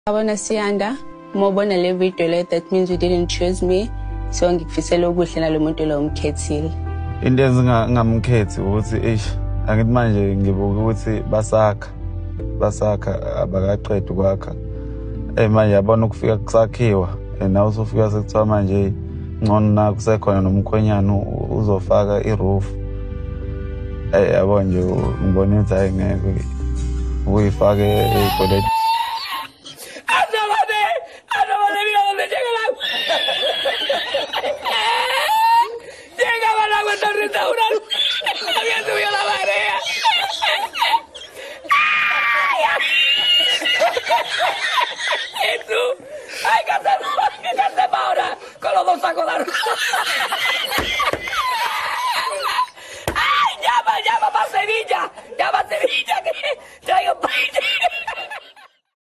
Abona Siyanda, mobona le video le, that means you didn't choose me. So ngikufisela okuhle nalomuntu lo umkhethile. Into engingamkhethi ukuthi angithi manje ngibuka ukuthi basakha abakaqedi kwakha. Manje yabona ukufika kusakhiwa nawe usufika sekuthiwa manje ngcono na kusekhona nomkhwenyana uzofaka iroof. Yabo nje ngibona ukuthi hayi ngeke uyifake ey'koleni. Ay, que se ahora con los dos sacos de